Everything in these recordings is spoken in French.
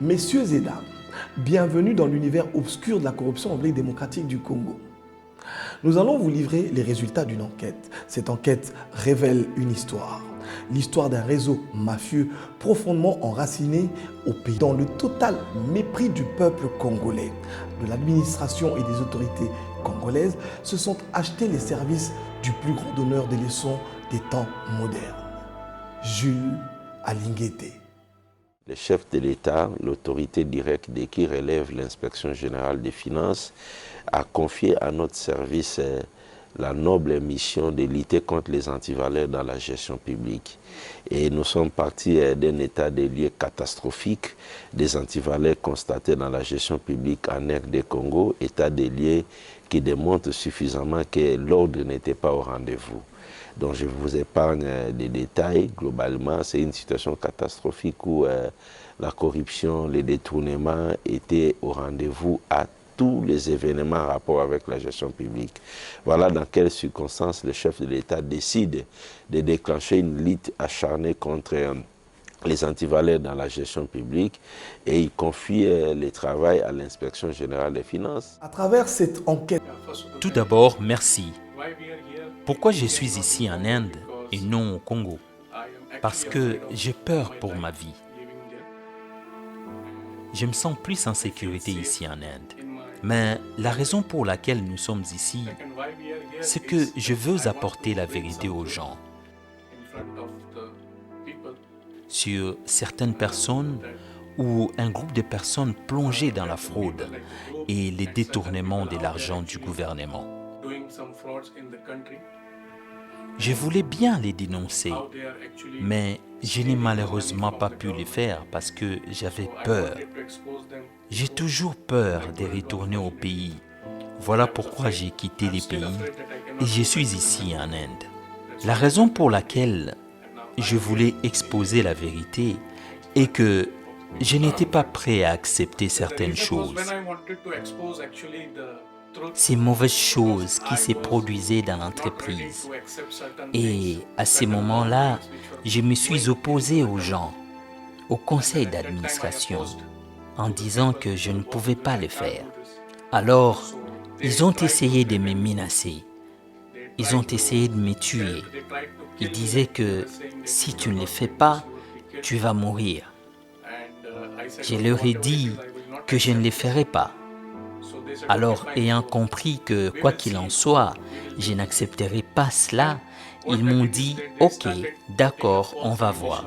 Messieurs et dames, bienvenue dans l'univers obscur de la corruption en République démocratique du Congo. Nous allons vous livrer les résultats d'une enquête. Cette enquête révèle une histoire. L'histoire d'un réseau mafieux profondément enraciné au pays, dans le total mépris du peuple congolais. De l'administration et des autorités congolaises se sont achetés les services du plus grand donneur des leçons des temps modernes, Jules Alinguete. Le chef de l'État, l'autorité directe de qui relève l'inspection générale des finances, a confié à notre service la noble mission de lutter contre les antivaleurs dans la gestion publique. Et nous sommes partis d'un état des lieux catastrophique des antivaleurs constatés dans la gestion publique en RD Congo, état des lieux qui démontre suffisamment que l'ordre n'était pas au rendez-vous. Donc je vous épargne des détails. Globalement, c'est une situation catastrophique où la corruption, les détournements étaient au rendez-vous à tous les événements en rapport avec la gestion publique. Voilà dans quelles circonstances le chef de l'État décide de déclencher une lutte acharnée contre les antivaleurs dans la gestion publique et il confie le travail à l'inspection générale des finances. À travers cette enquête, Tout d'abord, merci. Pourquoi je suis ici en Inde et non au Congo? Parce que j'ai peur pour ma vie. Je me sens plus en sécurité ici en Inde. Mais la raison pour laquelle nous sommes ici, c'est que je veux apporter la vérité aux gens sur certaines personnes ou un groupe de personnes plongées dans la fraude et les détournements de l'argent du gouvernement. Je voulais bien les dénoncer, mais je n'ai malheureusement pas pu le faire parce que j'avais peur. J'ai toujours peur de retourner au pays. Voilà pourquoi j'ai quitté les pays et je suis ici en Inde. La raison pour laquelle je voulais exposer la vérité est que je n'étais pas prêt à accepter certaines choses. Ces mauvaises choses qui se produisaient dans l'entreprise. Et à ces moments-là, je me suis opposé aux gens, au conseil d'administration, en disant que je ne pouvais pas le faire. Alors, ils ont essayé de me menacer. Ils ont essayé de me tuer. Ils disaient que si tu ne le fais pas, tu vas mourir. Je leur ai dit que je ne le ferai pas. Alors, ayant compris que, quoi qu'il en soit, je n'accepterai pas cela, ils m'ont dit « Ok, d'accord, on va voir ».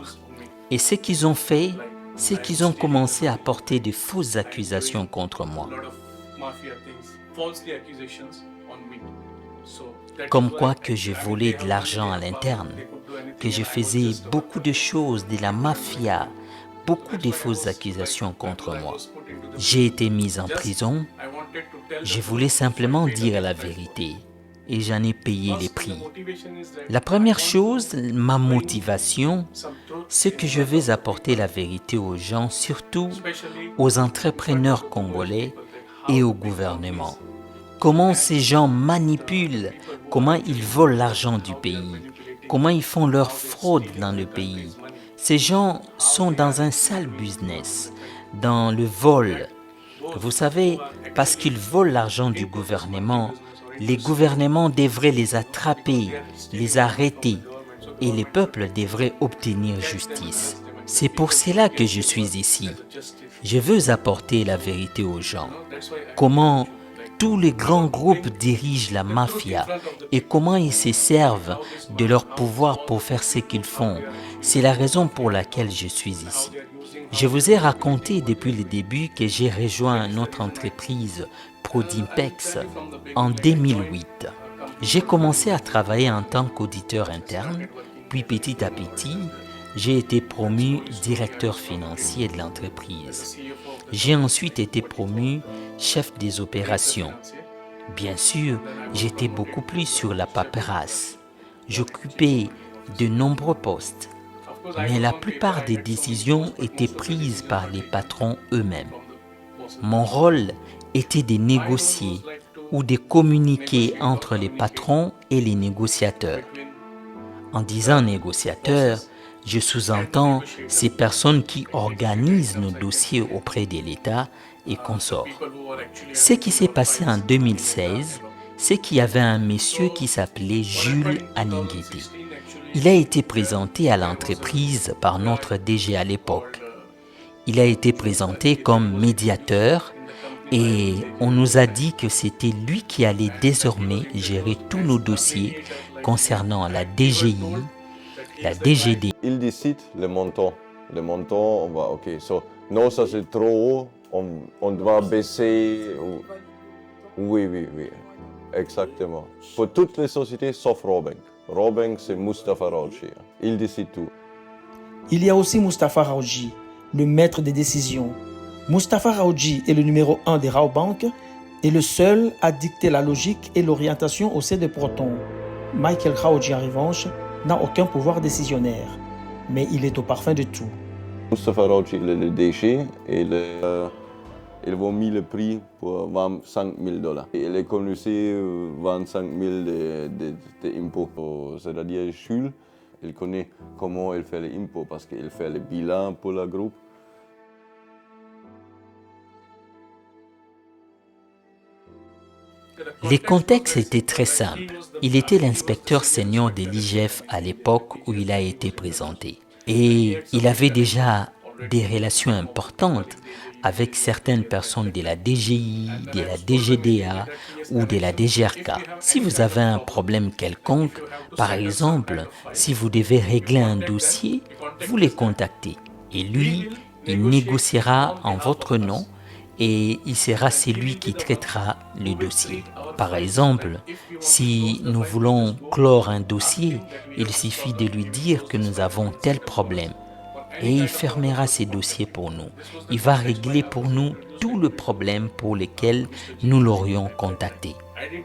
Et ce qu'ils ont fait, c'est qu'ils ont commencé à porter de fausses accusations contre moi. Comme quoi que je volais de l'argent à l'interne, que je faisais beaucoup de choses de la mafia, beaucoup de fausses accusations contre moi. J'ai été mis en prison. Je voulais simplement dire la vérité et j'en ai payé les prix. La première chose, ma motivation, c'est que je veux apporter la vérité aux gens, surtout aux entrepreneurs congolais et au gouvernement. Comment ces gens manipulent, comment ils volent l'argent du pays, comment ils font leur fraude dans le pays. Ces gens sont dans un sale business, dans le vol. Vous savez, parce qu'ils volent l'argent du gouvernement, les gouvernements devraient les attraper, les arrêter, et les peuples devraient obtenir justice. C'est pour cela que je suis ici. Je veux apporter la vérité aux gens. Comment tous les grands groupes dirigent la mafia et comment ils se servent de leur pouvoir pour faire ce qu'ils font. C'est la raison pour laquelle je suis ici. Je vous ai raconté depuis le début que j'ai rejoint notre entreprise Prodimpex en 2008. J'ai commencé à travailler en tant qu'auditeur interne, puis petit à petit, j'ai été promu directeur financier de l'entreprise. J'ai ensuite été promu chef des opérations. Bien sûr, j'étais beaucoup plus sur la paperasse. J'occupais de nombreux postes. Mais la plupart des décisions étaient prises par les patrons eux-mêmes. Mon rôle était de négocier ou de communiquer entre les patrons et les négociateurs. En disant négociateur, Je sous-entends ces personnes qui organisent nos dossiers auprès de l'État et consorts. Ce qui s'est passé en 2016, c'est qu'il y avait un monsieur qui s'appelait Jules Alinguete. Il a été présenté à l'entreprise par notre DG à l'époque. Il a été présenté comme médiateur et on nous a dit que c'était lui qui allait désormais gérer tous nos dossiers concernant la DGI, la DGD. Il décide le montant. Le montant, on va, ok, non, ça c'est trop haut, on doit baisser. Oui, exactement. Pour toutes les sociétés sauf Rawbank. Rawbank, c'est Mustafa Raoji. Il décide tout. Il y a aussi Mustafa Raoji, le maître des décisions. Mustafa Raoji est le numéro 1 des Rawbank et le seul à dicter la logique et l'orientation au sein de Proton. Michael Raoji, en revanche, n'a aucun pouvoir décisionnaire, mais il est au parfum de tout. Mustafa Raoji, le DG, il vaut mis le prix pour 25 000 $. Il est connu 25 000 d'impôts. C'est-à-dire Jules, il connaît comment il fait les impôts parce qu'il fait le bilan pour le groupe. Les contextes étaient très simples. Il était l'inspecteur senior de l'IGF à l'époque où il a été présenté. Et il avait déjà des relations importantes avec certaines personnes de la DGI, de la DGDA ou de la DGRK. Si vous avez un problème quelconque, par exemple, si vous devez régler un dossier, vous les contactez. Et lui, il négociera en votre nom et il sera celui qui traitera le dossier. Par exemple, si nous voulons clore un dossier, il suffit de lui dire que nous avons tel problème. Et il fermera ces dossiers pour nous. Il va régler pour nous tout le problème pour lequel nous l'aurions contacté.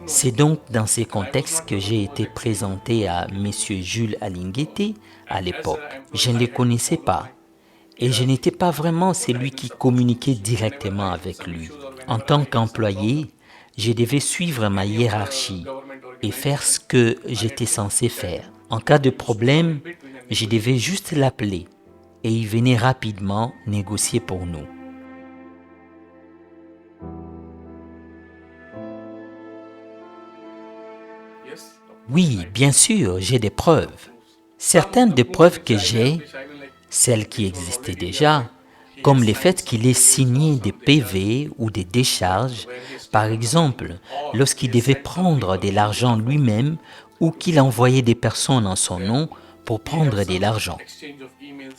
C'est donc dans ces contextes que j'ai été présenté à M. Jules Alinguete à l'époque. Je ne le connaissais pas et je n'étais pas vraiment celui qui communiquait directement avec lui. En tant qu'employé, je devais suivre ma hiérarchie et faire ce que j'étais censé faire. En cas de problème, je devais juste l'appeler et il venait rapidement négocier pour nous. Oui, bien sûr, j'ai des preuves. Certaines des preuves que j'ai, celles qui existaient déjà, comme le fait qu'il ait signé des PV ou des décharges, par exemple, lorsqu'il devait prendre de l'argent lui-même ou qu'il envoyait des personnes en son nom pour prendre de l'argent.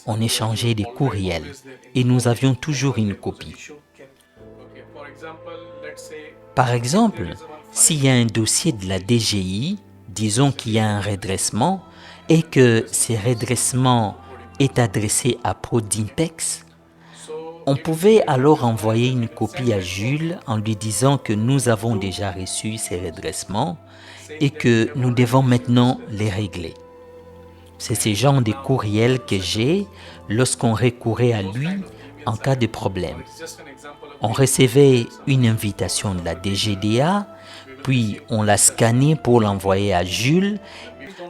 On échangeait des courriels et nous avions toujours une copie. Par exemple, s'il y a un dossier de la DGI, disons qu'il y a un redressement et que ce redressement est adressé à Prodimpex, on pouvait alors envoyer une copie à Jules en lui disant que nous avons déjà reçu ces redressements et que nous devons maintenant les régler. C'est ce genre de courriel que j'ai lorsqu'on recourait à lui en cas de problème. On recevait une invitation de la DGDA, puis on la scannait pour l'envoyer à Jules.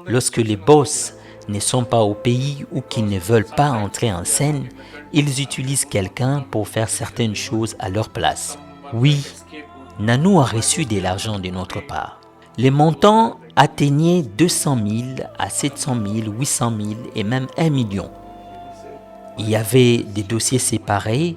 Lorsque les boss ne sont pas au pays ou qu'ils ne veulent pas entrer en scène, ils utilisent quelqu'un pour faire certaines choses à leur place. Oui, Nanou a reçu de l'argent de notre part. Les montants atteignaient 200 000 à 700 000, 800 000 et même 1 million. Il y avait des dossiers séparés.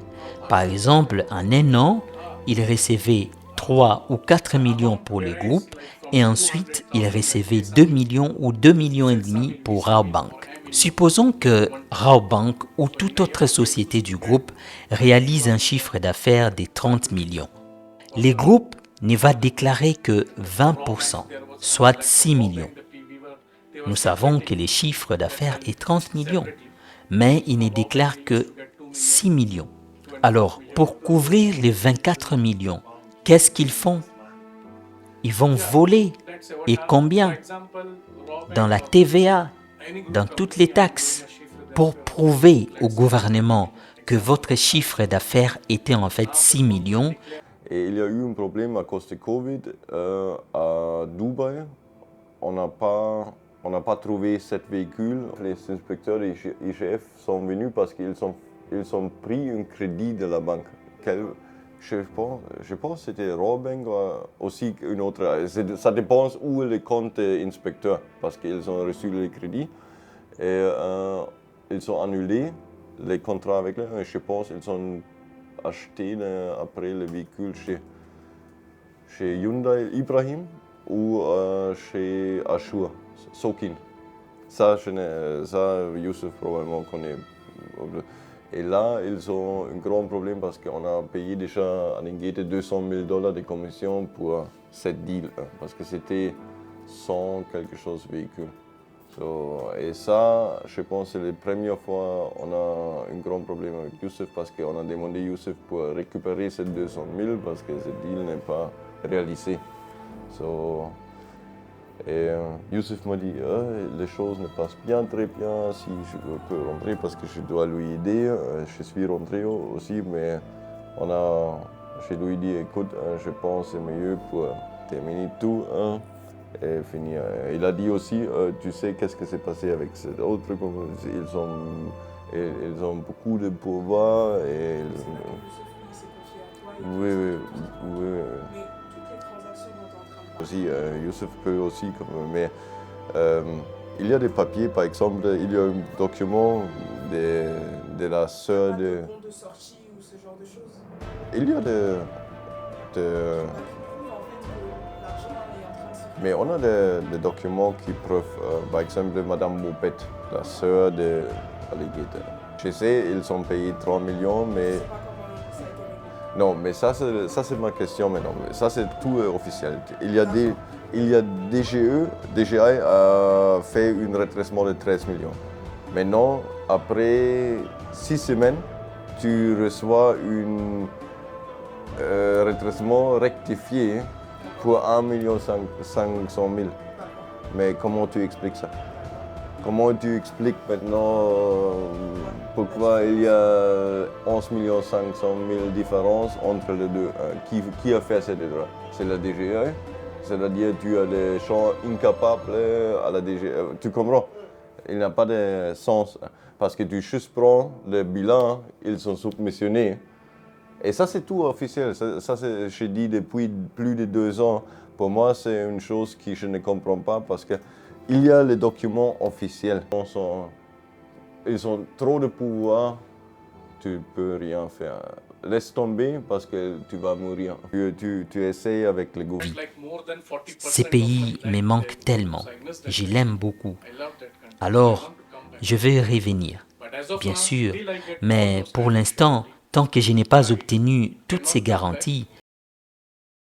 Par exemple, en un an, il recevait 3 ou 4 millions pour le groupe et ensuite il recevait 2 millions ou 2 millions et demi pour Rawbank. Supposons que Rawbank ou toute autre société du groupe réalise un chiffre d'affaires de 30 millions. Le groupe ne va déclarer que 20%, soit 6 millions. Nous savons que le chiffre d'affaires est 30 millions, mais il ne déclare que 6 millions. Alors, pour couvrir les 24 millions, qu'est-ce qu'ils font? Ils vont voler. Et combien? Dans la TVA, dans toutes les taxes, pour prouver au gouvernement que votre chiffre d'affaires était en fait 6 millions. Et il y a eu un problème à cause de Covid à Dubaï. On n'a pas On n'a pas trouvé 7 véhicules. Les inspecteurs et IGF sont venus parce qu'ils ont pris un crédit de la banque. Je pense que c'était Rawbank aussi une autre. Ça dépend où est le compte inspecteur parce qu'ils ont reçu le crédit et ils ont annulé les contrats avec eux. Je pense qu'ils ont acheté après le véhicule chez Hyundai Ibrahim ou chez Ashur, Sokin. Ça, Youssef probablement connaît. Et là, ils ont un grand problème parce qu'on a payé déjà à Ninguete $200,000 de commission pour cette deal, parce que c'était 100 quelque chose véhicule. Et ça, je pense que c'est la première fois qu'on a un grand problème avec Youssef parce qu'on a demandé à Youssef pour récupérer ces 200,000 parce que ce deal n'est pas réalisé. Et Youssef m'a dit les choses ne passent bien, très bien, si je peux rentrer parce que je dois lui aider. Je suis rentré aussi, mais je lui ai dit écoute, je pense que c'est mieux pour terminer tout et finir. Il a dit aussi tu sais qu'est-ce qui s'est passé avec cet autre, ils ont beaucoup de pouvoir. Oui. Aussi, Youssef peut aussi, mais il y a des papiers, par exemple, il y a un document de la sœur de... Compte de sortie ou ce genre de choses. Il y a mais on a des documents qui prouvent, par exemple, Madame Moupet, la sœur de Alligator. Je sais, ils ont payé 3 millions, mais... Non, mais ça c'est ma question maintenant. Ça c'est tout officiel. Il y a DGI a fait un redressement de 13 millions. Maintenant, après 6 semaines, tu reçois un redressement rectifié pour 1,5 million. Mais comment tu expliques ça? Comment tu expliques maintenant pourquoi il y a 11,5 million différence entre les deux? Qui a fait cette erreur? C'est la DGI? C'est-à-dire tu as des gens incapables à la DGI. Tu comprends? Il n'a pas de sens parce que tu juste prends le bilan, ils sont submissionnés. Et ça c'est tout officiel. Ça je dis depuis plus de 2 ans. Pour moi c'est une chose que je ne comprends pas parce que il y a les documents officiels. Ils ont trop de pouvoir, tu ne peux rien faire. Laisse tomber parce que tu vas mourir. Tu essayes avec le gouvernement. Ces pays me manquent tellement. Je l'aime beaucoup. Alors, je veux revenir, bien sûr. Mais pour l'instant, tant que je n'ai pas obtenu toutes ces garanties,